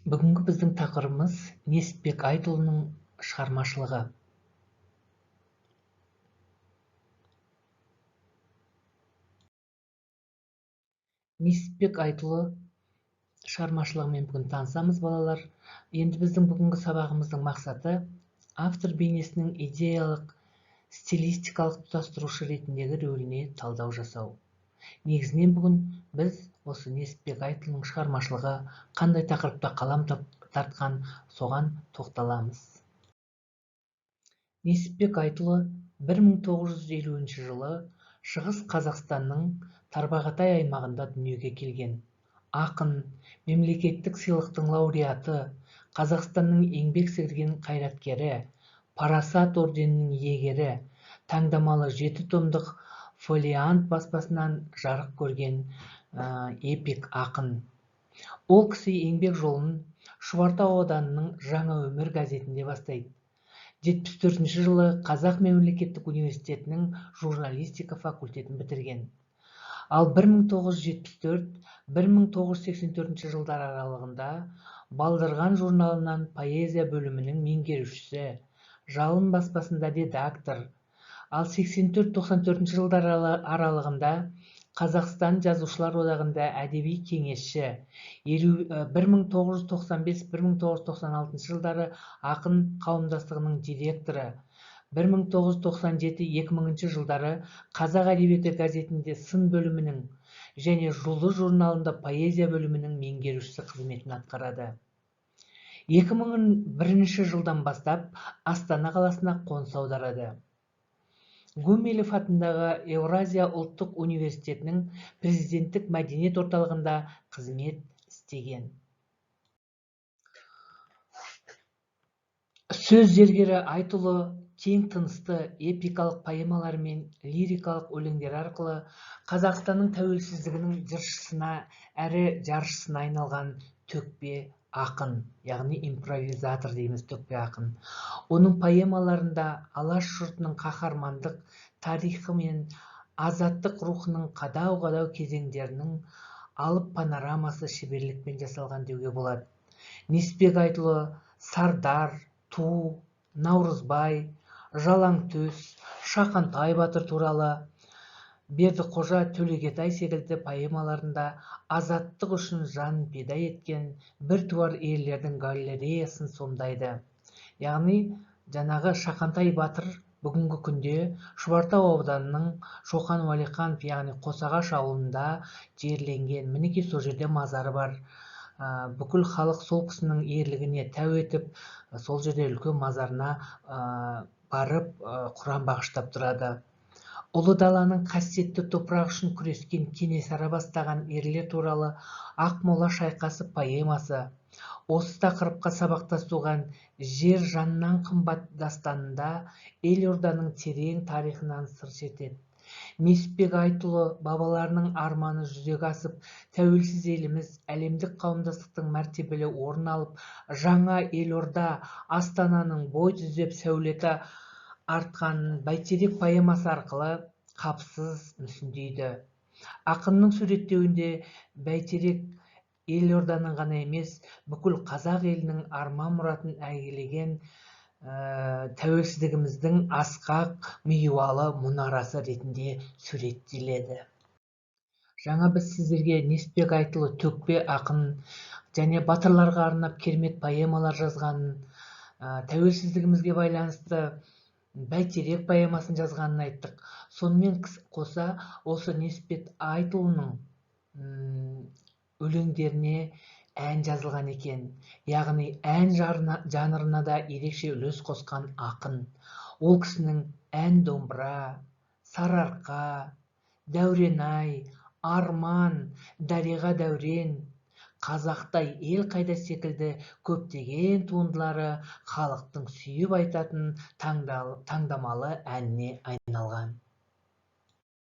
Бүгінгі біздің тақырыбымыз Н.Айтұлының шығармашылығы. Н.Айтұлы шығармашылығымен бүгін танысамыз, балалар. Енді біздің бүгінгі сабағымыздың мақсаты автор бейнесінің идеялық, стилистикалық тұтастырушы ретіндегі рөліне талдау жасау. Негізінен бүгін біз осы Н.Айтұлының шығармашылығы қандай тақырыпта қалам тартқан, соған тоқталамыз. Н.Айтұлы 1950 жылы Шығыс Қазақстанның Тарбағатай аймағында дүниеге келген. Ақын, мемлекеттік сыйлықтың лауреаты, Қазақстанның еңбек сіңірген қайраткері, Парасат орденінің иегері, таңдамалы 7 томдық фолиант баспасынан жарық көрген эпик ақын. Ол кісі еңбек жолын Шұбартау ауданының Жаңа өмір газетінде бастайды. 74 жылы Қазақ мемлекеттік университетінің журналистика факультетін бітірген. Ал 1974-1984 жылдар аралығында Балдырған журналынан поэзия бөлімінің меңгерушісі, Жалын баспасында редактор. Ал 84-94 жылдар аралығында Қазақстан жазушылар одағында әдеби кеңесші, 1995-1996 жылдары ақын қауымдастығының директоры, 1997-2000 жылдары Қазақ әдебиеті газетінде сын бөлімінің және Жұлдыз журналында поэзия бөлімінің меңгерушісі қызметін атқарады. 2001 жылдан бастап Астана қаласына қоныс аударады. Гумилев атындағы Еуразия ұлттық университетінің президенттік мәдениет орталығында қызмет істеген. Сөз зергері Айтұлы кең тынысты эпикалық поэмалар мен лирикалық өлеңдер арқылы Қазақстанның тәуелсіздігінің жыршысына әрі жаршысына айналған төкпе ақын, яғни импровизатор дейміз, төкпе ақын. Оның поэмаларында алаш жұртының қаһармандық тарихы мен азаттық рухының қадау-қадау кезеңдерінің алып панорамасы шеберлікпен жасалған деуге болады. Н.Айтұлы Сардар, Ту, Наурызбай, Жалаңтөс, Шақантай батыр туралы, Бердіқожа, Төлегетай секілді поэмаларында азаттық үшін жан пида еткен біртуар ерлердің галереясын сомдайды. Яғни, жаңағы Шақантай батыр бүгінгі күнде Шұбартау ауданының Шоқан Уәлиханов, яғни Қосағаш ауылында жерленген. Мінекей сол жерде мазары бар. Бүкіл халық сол кісінің ерлігіне тәу етіп, сол жерде үлкен мазарына барып құран бағыштап тұрады. Ұлы даланың қасиетті топырақ үшін күрескен Кенесары бастаған ерлер туралы Ақмола шайқасы поэмасы, осы тақырыпқа сабақтасуған Жер жаннан қымбат дастанында елорданың терең тарихынан сыр шертеді. Айтұлы бабаларының арманы жүзеге асып, тәуелсіз еліміз әлемдік қауымдастықтың мәртебелі орын алып, жаңа елорда Астананың бой түзеп сәулеті артқанын Бәйтерек поэмасы арқылы қапысыз мүсіндейді. Ақынның суреттеуінде Бәйтерек елорданың ғана емес, бүкіл қазақ елінің арман мұратын әйгілеген тәуелсіздігіміздің асқақ миуалы мұнарасы ретінде суреттеледі. Жаңа біз сіздерге Айтұлы төкпе ақын және батырларға арнап керемет поэмалар жазғанын, тәуелсіздігімізге байланысты Бәйтерек поэмасын жазғанын айттық. Сонымен қоса осы Айтұлының өлеңдеріне ән жазылған екен. Яғни ән жанрына да ерекше үлес қосқан ақын. Ол кісінің ән домбыра, Сарыарқа, Дәурен-ай, Арман, Дариға Дәурен, Қазақтай ел қайда секілді көптеген туындылары халықтың сүйіп айтатын таңдамалы әніне айналған.